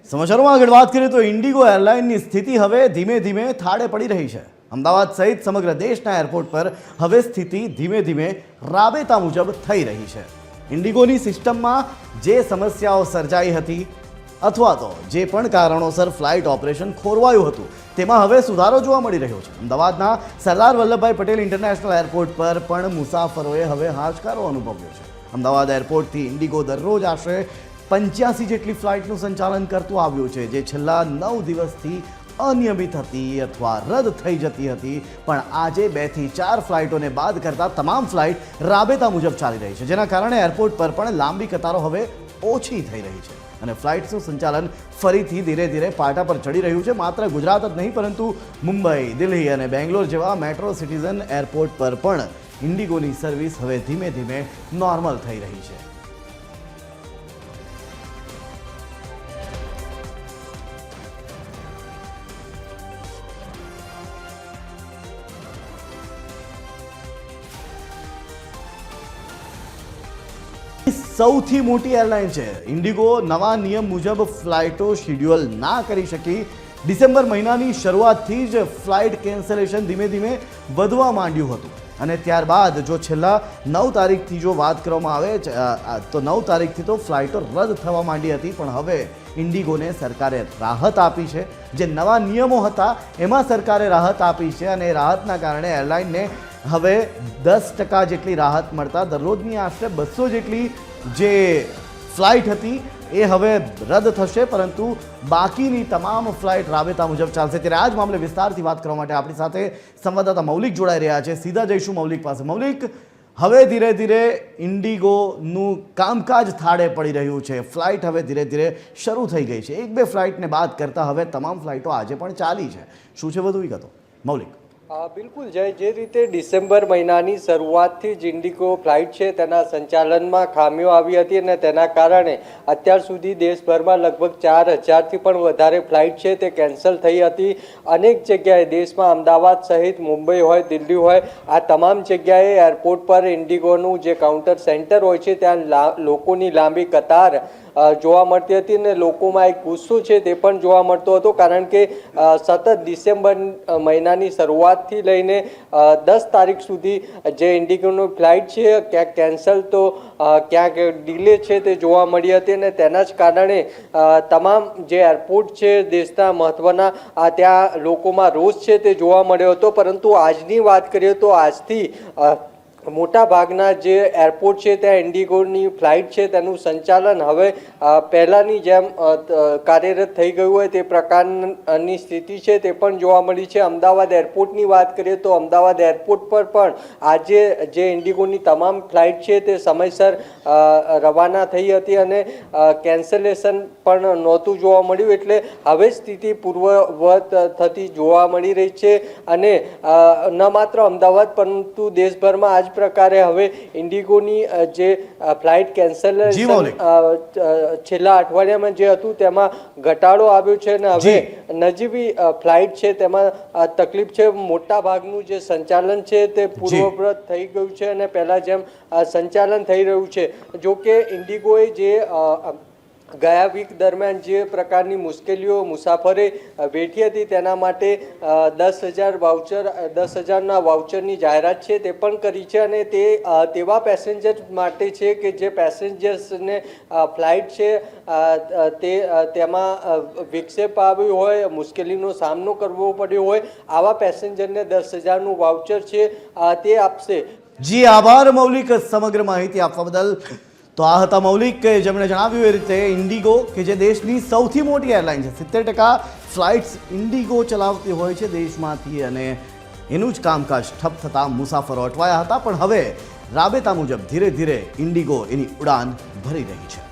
સમાચારોમાં આગળ વાત કરીએ તો ઇન્ડિગો એરલાઇનની સ્થિતિ હવે ધીમે ધીમે થાળે પડી રહી છે। અમદાવાદ સહિત સમગ્ર દેશના એરપોર્ટ પર હવે સ્થિતિ ધીમે ધીમે રાબેતા મુજબ થઈ રહી છે। ઇન્ડિગોની સિસ્ટમમાં જે સમસ્યાઓ સર્જાઈ હતી અથવા તો જે પણ કારણોસર ફ્લાઇટ ઓપરેશન ખોરવાયું હતું તેમાં હવે સુધારો જોવા મળી રહ્યો છે। અમદાવાદના સરદાર વલ્લભભાઈ પટેલ ઇન્ટરનેશનલ એરપોર્ટ પર પણ મુસાફરોએ હવે હાશકારો અનુભવ્યો છે। અમદાવાદ એરપોર્ટથી ઇન્ડિગો દરરોજ આશરે 85 જેટલી ફ્લાઇટનું સંચાલન કરતું આવ્યું છે, જે છેલ્લા 9 દિવસથી અનિયમિત હતી અથવા રદ થઈ જતી હતી। પણ આજે 2 થી 4 ફ્લાઇટોને બાદ કરતા તમામ ફ્લાઇટ રાબેતા મુજબ ચાલી રહી છે, જેના કારણે એરપોર્ટ પર પણ લાંબી કતારો હવે ઓછી થઈ રહી છે અને ફ્લાઇટ્સનું સંચાલન ફરીથી ધીરે ધીરે પાટા પર ચડી રહ્યું છે। માત્ર ગુજરાત જ નહીં પરંતુ મુંબઈ, દિલ્હી અને બેંગ્લોર જેવા મેટ્રો સિટીઝન એરપોર્ટ પર પણ ઇન્ડિગોની સર્વિસ હવે ધીમે ધીમે નોર્મલ થઈ રહી છે। સૌથી મોટી એરલાઇન છે ઇન્ડિગો નવા નિયમ મુજબ ફ્લાઇટો શેડ્યુલ ના કરી શકી। ડિસેમ્બર મહિનાની શરૂઆતથી જ ફ્લાઇટ કેન્સલેશન ધીમે ધીમે વધવા માંડ્યું હતું અને ત્યારબાદ જો છેલ્લા 9 તારીખથી જો વાત કરવામાં આવે તો 9 તારીખથી તો ફ્લાઇટો રદ થવા માંડી હતી। પણ હવે ઇન્ડિગોને સરકારે રાહત આપી છે। જે નવા નિયમો હતા એમાં સરકારે રાહત આપી છે અને રાહતના કારણે એરલાઇનને હવે 10% જેટલી રાહત મળતા દરરોજની આશરે 200 જેટલી જે ફ્લાઇટ હતી એ હવે રદ થશે, પરંતુ બાકીની તમામ ફ્લાઇટ રાબેતા મુજબ ચાલશે। ત્યારે આ જ મામલે વિસ્તારથી વાત કરવા માટે આપણી સાથે સંવાદદાતા મૌલિક જોડાઈ રહ્યા છે। સીધા જઈશું મૌલિક પાસે। મૌલિક, હવે ધીરે ધીરે ઇન્ડિગોનું કામકાજ થાળે પડી રહ્યું છે, ફ્લાઇટ હવે ધીરે ધીરે શરૂ થઈ ગઈ છે। 1-2 ફ્લાઇટને બાદ કરતાં હવે તમામ ફ્લાઇટો આજે પણ ચાલી છે। શું છે વધુ વિગતો મૌલિક? બિલકુલ જય, જે રીતે ડિસેમ્બર મહિનાની શરૂઆતથી જ ઇન્ડિગો ફ્લાઇટ છે તેના સંચાલનમાં ખામીઓ આવી હતી અને તેના કારણે અત્યાર સુધી દેશભરમાં લગભગ 4000થી પણ વધારે ફ્લાઇટ છે તે કેન્સલ થઈ હતી। અનેક જગ્યાએ દેશમાં અમદાવાદ સહિત મુંબઈ હોય, દિલ્હી હોય, આ તમામ જગ્યાએ એરપોર્ટ પર ઇન્ડિગોનું જે કાઉન્ટર સેન્ટર હોય છે ત્યાં લોકોની લાંબી કતાર જોવા મળતી હતી અને લોકોમાં એક ગુસ્સો છે તે પણ જોવા મળતો હતો, કારણ કે સતત ડિસેમ્બર મહિનાની શરૂઆતથી લઈને 10 તારીખ સુધી જે ઇન્ડિગોની ફ્લાઇટ છે ક્યાંક કેન્સલ તો ક્યાંક ડિલે છે તે જોવા મળી હતી અને તેના જ કારણે તમામ જે એરપોર્ટ છે દેશના મહત્ત્વના ત્યાં લોકોમાં રોષ છે તે જોવા મળ્યો હતો। પરંતુ આજની વાત કરીએ તો આજથી મોટા ભાગના જે એરપોર્ટ છે ત્યાં ઇન્ડિગોની ફ્લાઇટ છે તેનું સંચાલન હવે પહેલાંની જેમ કાર્યરત થઈ ગયું હોય તે પ્રકારની સ્થિતિ છે તે પણ જોવા મળી છે। અમદાવાદ એરપોર્ટની વાત કરીએ તો અમદાવાદ એરપોર્ટ પર પણ આજે જે ઇન્ડિગોની તમામ ફ્લાઇટ છે તે સમયસર રવાના થઈ હતી અને કેન્સલેશન પણ નહોતું જોવા મળ્યું, એટલે હવે સ્થિતિ પૂર્વવત થતી જોવા મળી રહી છે અને ન માત્ર અમદાવાદ પરંતુ દેશભરમાં આજ પ્રકારે હવે ઇન્ડિગોની જે ફ્લાઇટ કેન્સલેશન છેલ્લા અઠવાડિયામાં જે હતું તેમાં ઘટાડો આવ્યો છે અને હવે નજીવી ફ્લાઇટ છે તેમાં તકલીફ છે। મોટા ભાગનું જે સંચાલન છે તે પૂર્વવત થઈ ગયું છે અને પહેલાં જેમ સંચાલન થઈ રહ્યું છે। જો કે ઇન્ડિગોએ જે ગયા વીક દરમિયાન જે પ્રકારની મુશ્કેલીઓ મુસાફરે વેઠી હતી તેના માટે 10,000 વાઉચર 10,000ના વાઉચરની જાહેરાત છે તે પણ કરી છે અને તે તેવા પેસેન્જર માટે છે કે જે પેસેન્જર્સને ફ્લાઇટ છે તેમાં વિક્ષેપ આવ્યો હોય, મુશ્કેલીનો સામનો કરવો પડ્યો હોય, આવા પેસેન્જરને 10,000નું વાઉચર છે તે આપશે। જી આભાર મૌલિક, સમગ્ર માહિતી આપવા બદલ। તો આ હતા મૌલિક કે જેમણે જણાવ્યું એ રીતે ઇન્ડિગો કે જે દેશની સૌથી મોટી એરલાઇન છે, 70% ફ્લાઇટ્સ ઇન્ડિગો ચલાવતી હોય છે દેશમાંથી અને એનું જ કામકાજ ઠપ થતાં મુસાફરો અટવાયા હતા, પણ હવે રાબેતા મુજબ ધીરે ધીરે ઇન્ડિગો એની ઉડાન ભરી રહી છે।